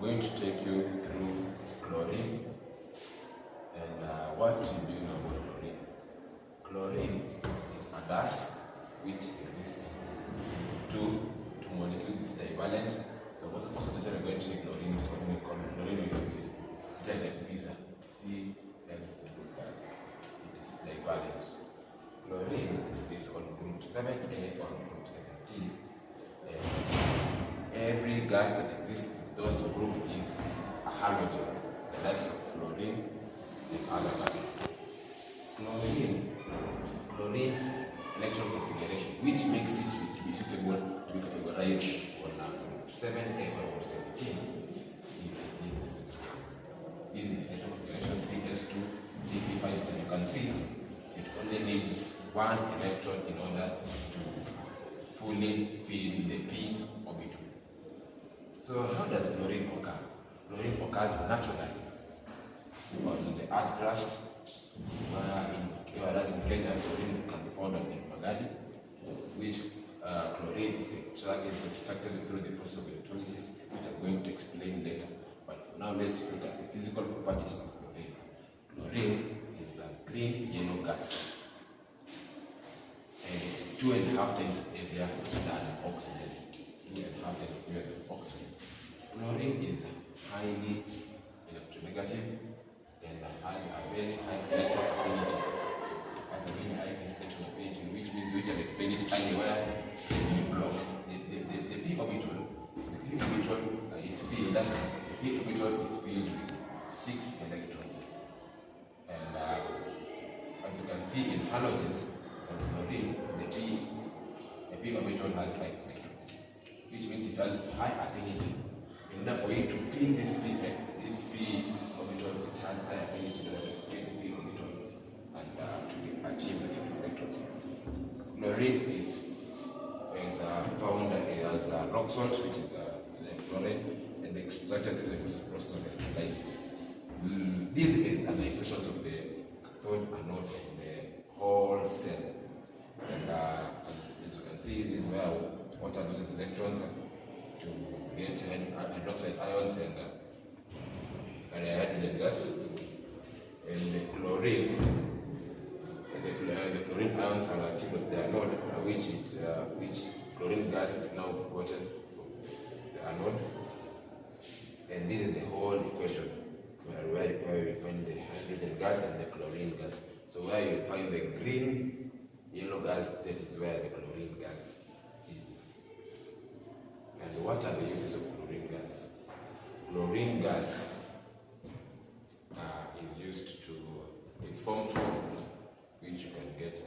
going to take you through chlorine and what do you know about chlorine? Chlorine is a gas which exists in two molecules. It's divalent. So most of the time we're going to say chlorine, what we call chlorine will be written like this, Cl gas. It is divalent. Chlorine is on group 7A or group 17. Every gas that exists in those two groups is a halogen, the likes of fluorine and other gases. Chlorine's electron configuration, which makes it to be suitable to be categorized on group 7A or group 17, is electron configuration 3s2, 3p5. As you can see, it only needs one electron in order to fully fill the p orbital. So how does chlorine occur? Chlorine occurs naturally on the earth crust, whereas in Kenya chlorine can be found in Magadi, which chlorine is extracted through the process of electrolysis, which I'm going to explain later. But for now, let's look at the physical properties of chlorine. Chlorine is a green yellow gas, and it's 2.5 times heavier than oxygen. 2.5 times heavier than oxygen. Chlorine is highly electronegative and has a very high electron affinity. Which means, which I'll explain it anywhere in the block. The p orbital, is filled. The p orbital is filled with 6 electrons, and as you can see in halogens and chlorine, the p orbital has 5 electrons, which means it has high affinity. In order for it to fill this p orbital, it has high affinity in order to fill the p orbital and to achieve the 6 electrons. Chlorine is found as a rock salt, which is chlorine, and extracted through the process of electrolysis. These are the equations of the cathode, anode, and the whole cell. And as you can see, this is where water loses electrons to get hydroxide ions and hydrogen gas. And the chlorine ions are achieved at the anode, which chlorine gas is now gotten from the anode. And this is the whole equation where you find the hydrogen gas and the chlorine gas. So where you find the green yellow gas, that is where the chlorine gas is. And what are the uses of chlorine gas? Chlorine gas is used to, it forms compounds which you can get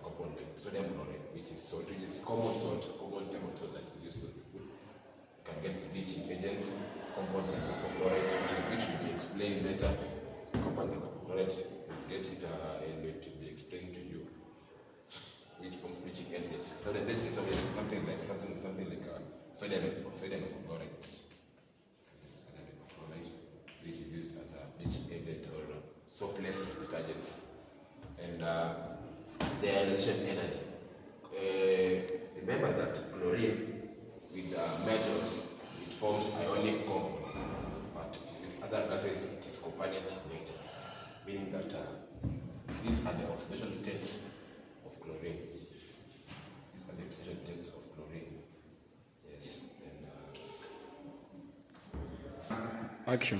compound like sodium chloride, which is salt, which is common table salt that is used to the food. You can get bleaching agents, compounds like hypochlorite, which will be explained later. Compound like hypochlorite, you get it and it will be explained to you which forms bleaching agents. So let's say something like sodium hypochlorite, which is used as a bleaching agent or soapless detergents. And the ionization energy. Remember that chlorine with metals, it forms ionic compound, but with other gases it is covalent in nature, meaning that these are the oxidation states of chlorine. These are the oxidation states of chlorine. Yes. And action.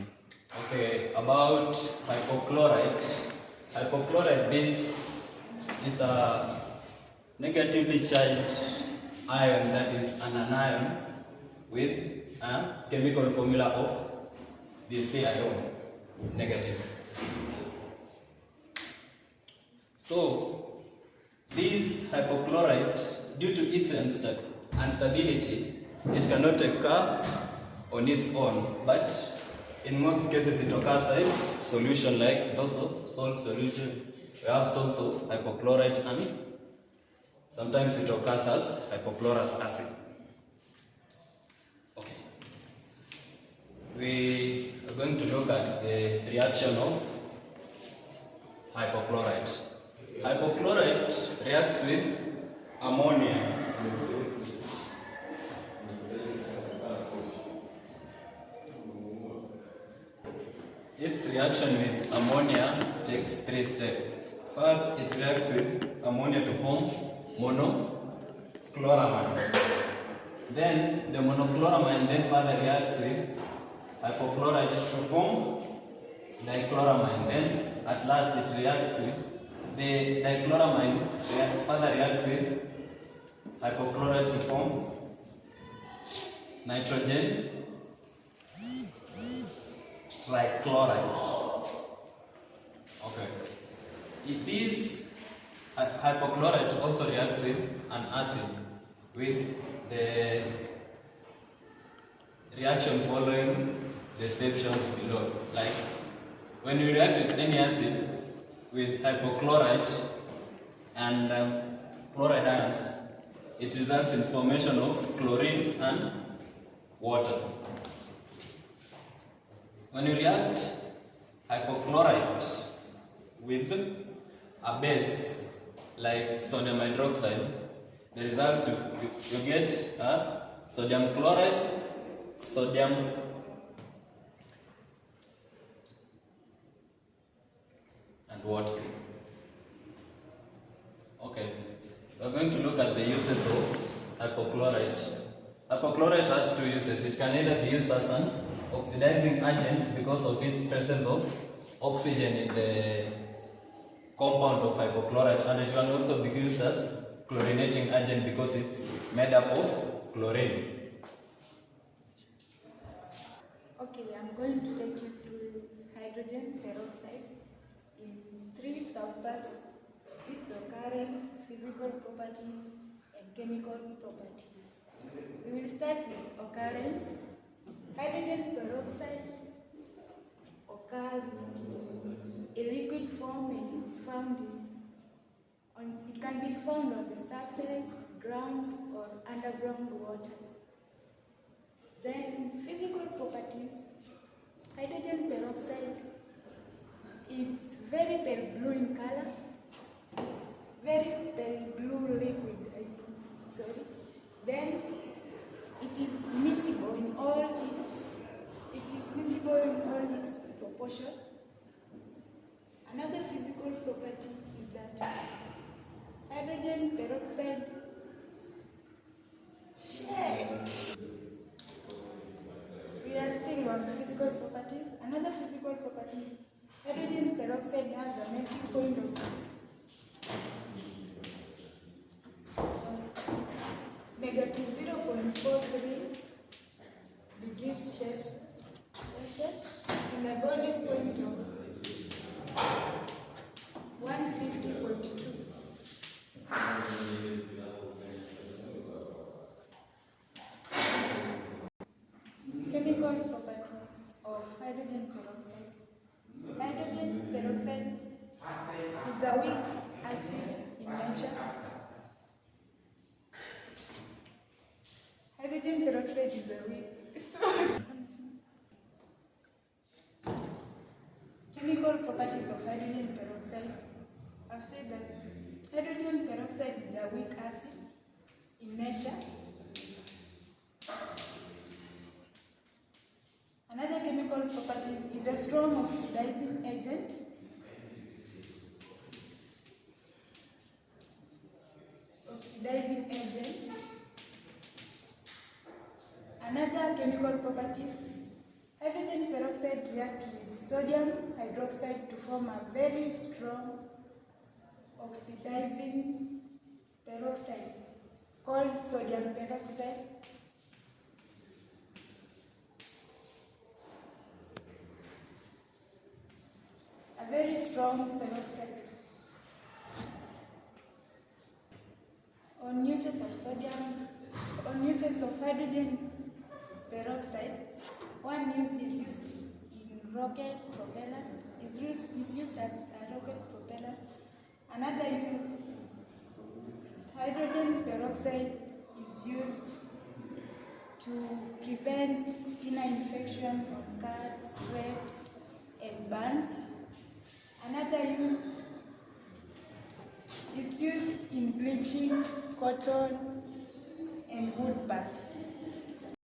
Okay, about hypochlorite. Hypochlorite is a negatively charged ion, that is an anion with a chemical formula of the ion, negative. So this hypochlorite, due to its instability, it cannot occur on its own, but in most cases it occurs in solution like those of salt solution. We have salts of hypochlorite, and sometimes it occurs as hypochlorous acid. Okay. We are going to look at the reaction of hypochlorite. Hypochlorite reacts with ammonia. its reaction with ammonia takes 3 steps. First, it reacts with ammonia to form monochloramine. Then the monochloramine then further reacts with hypochlorite to form dichloramine. Then at last it reacts with the dichloramine further reacts with hypochlorite to form nitrogen trichloride. Okay. This hypochlorite also reacts with an acid with the reaction following the steps shown below. Like when you react with any acid with hypochlorite and chloride ions, it results in formation of chlorine and water. When you react hypochlorite with a base like sodium hydroxide, the result you get sodium chloride, sodium and water. Okay, we're going to look at the uses of hypochlorite. Hypochlorite has 2 uses. It can either be used as an oxidizing agent because of its presence of oxygen in the compound of hypochlorite, and it can also be used as chlorinating agent because it's made up of chlorine. Okay, I'm going to take you through hydrogen peroxide in 3 subparts: its occurrence, physical properties, and chemical properties. We will start with occurrence. Hydrogen peroxide occurs in a liquid form and it can be found on the surface, ground, or underground water. Then physical properties. Hydrogen peroxide is very pale blue in color, very pale blue liquid. Then it is miscible in all its proportion. Another physical property is that hydrogen peroxide We are still on physical properties. Another physical property is hydrogen peroxide has a melting point of negative 0.43 degrees Celsius and a boiling point of 150.2. Chemical properties of hydrogen peroxide. Hydrogen peroxide is a weak acid in nature. Hydrogen peroxide is a weak. Chemical properties of hydrogen peroxide. I've said that hydrogen peroxide is a weak acid in nature. Another chemical properties is a strong oxidizing agent. Another chemical properties, hydrogen peroxide reacts with sodium hydroxide to form a very strong oxidizing peroxide called sodium peroxide. A very strong peroxide. On uses of hydrogen peroxide, one use is used in rocket propellant. Is used as a rocket propellant. Another use, hydrogen peroxide is used to prevent inner infection of cuts, scrapes, and burns. Another use is used in bleaching cotton and wood pulp.